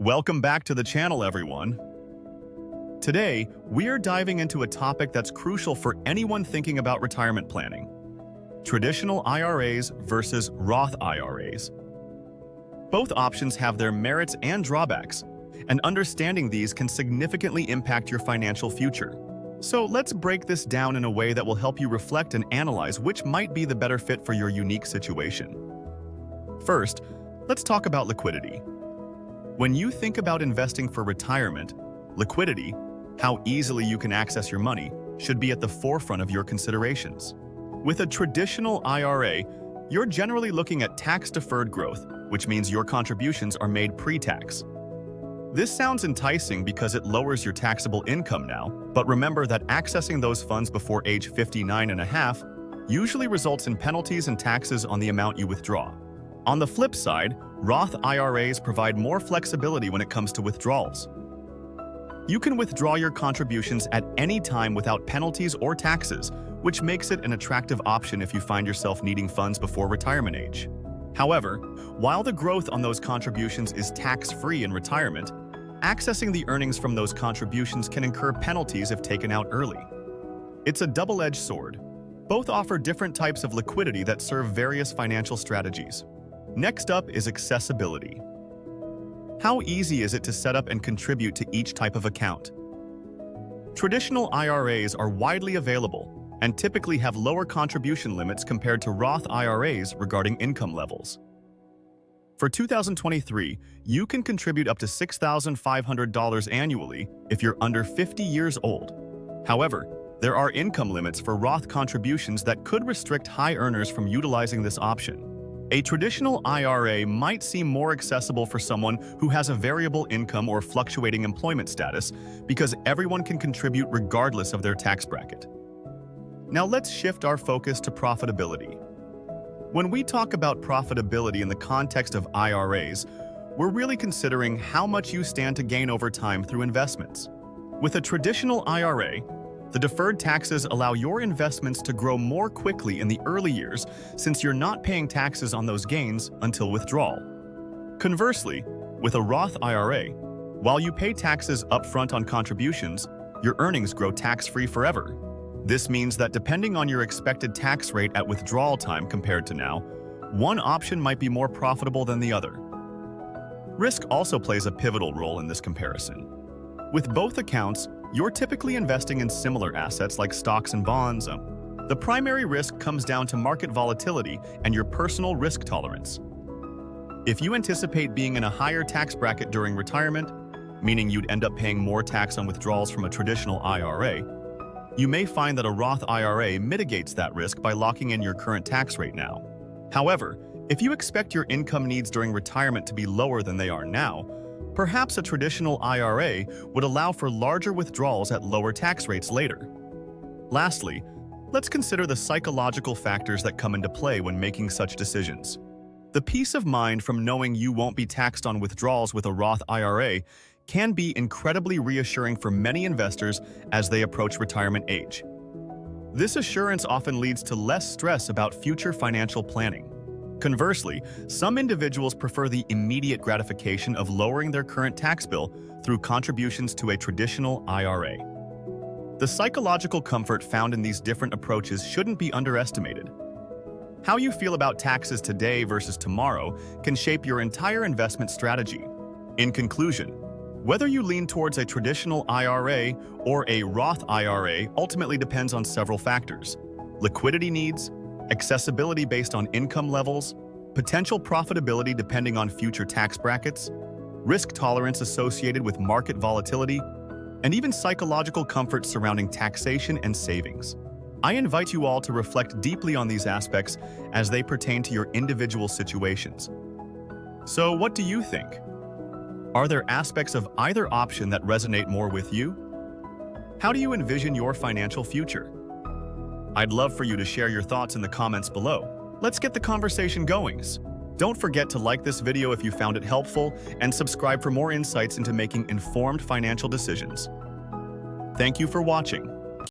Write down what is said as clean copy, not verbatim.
Welcome back to the channel, everyone. Today, we're diving into a topic that's crucial for anyone thinking about retirement planning: traditional IRAs versus Roth IRAs. Both options have their merits and drawbacks, and understanding these can significantly impact your financial future. So let's break this down in a way that will help you reflect and analyze which might be the better fit for your unique situation. First, let's talk about liquidity. When you think about investing for retirement, liquidity, how easily you can access your money, should be at the forefront of your considerations. With a traditional IRA, you're generally looking at tax-deferred growth, which means your contributions are made pre-tax. This sounds enticing because it lowers your taxable income now, but remember that accessing those funds before age 59 and a half usually results in penalties and taxes on the amount you withdraw. On the flip side, Roth IRAs provide more flexibility when it comes to withdrawals. You can withdraw your contributions at any time without penalties or taxes, which makes it an attractive option if you find yourself needing funds before retirement age. However, while the growth on those contributions is tax-free in retirement, accessing the earnings from those contributions can incur penalties if taken out early. It's a double-edged sword. Both offer different types of liquidity that serve various financial strategies. Next up is accessibility. How easy is it to set up and contribute to each type of account? Traditional IRAs are widely available and typically have lower contribution limits compared to Roth IRAs regarding income levels. For 2023, you can contribute up to $6,500 annually if you're under 50 years old. However, there are income limits for Roth contributions that could restrict high earners from utilizing this option. A traditional IRA might seem more accessible for someone who has a variable income or fluctuating employment status because everyone can contribute regardless of their tax bracket. Now let's shift our focus to profitability. When we talk about profitability in the context of IRAs, we're really considering how much you stand to gain over time through investments. With a traditional IRA, the deferred taxes allow your investments to grow more quickly in the early years since you're not paying taxes on those gains until withdrawal. Conversely, with a Roth IRA, while you pay taxes upfront on contributions, your earnings grow tax-free forever. This means that depending on your expected tax rate at withdrawal time compared to now, one option might be more profitable than the other. Risk also plays a pivotal role in this comparison. With both accounts, you're typically investing in similar assets like stocks and bonds. The primary risk comes down to market volatility and your personal risk tolerance. If you anticipate being in a higher tax bracket during retirement, meaning you'd end up paying more tax on withdrawals from a traditional IRA, you may find that a Roth IRA mitigates that risk by locking in your current tax rate now. However, if you expect your income needs during retirement to be lower than they are now, perhaps a traditional IRA would allow for larger withdrawals at lower tax rates later. Lastly, let's consider the psychological factors that come into play when making such decisions. The peace of mind from knowing you won't be taxed on withdrawals with a Roth IRA can be incredibly reassuring for many investors as they approach retirement age. This assurance often leads to less stress about future financial planning. Conversely, some individuals prefer the immediate gratification of lowering their current tax bill through contributions to a traditional IRA. The psychological comfort found in these different approaches shouldn't be underestimated. How you feel about taxes today versus tomorrow can shape your entire investment strategy. In conclusion, whether you lean towards a traditional IRA or a Roth IRA ultimately depends on several factors: liquidity needs, accessibility based on income levels, potential profitability depending on future tax brackets, risk tolerance associated with market volatility, and even psychological comfort surrounding taxation and savings. I invite you all to reflect deeply on these aspects as they pertain to your individual situations. So, what do you think? Are there aspects of either option that resonate more with you? How do you envision your financial future? I'd love for you to share your thoughts in the comments below. Let's get the conversation going. Don't forget to like this video if you found it helpful and subscribe for more insights into making informed financial decisions. Thank you for watching.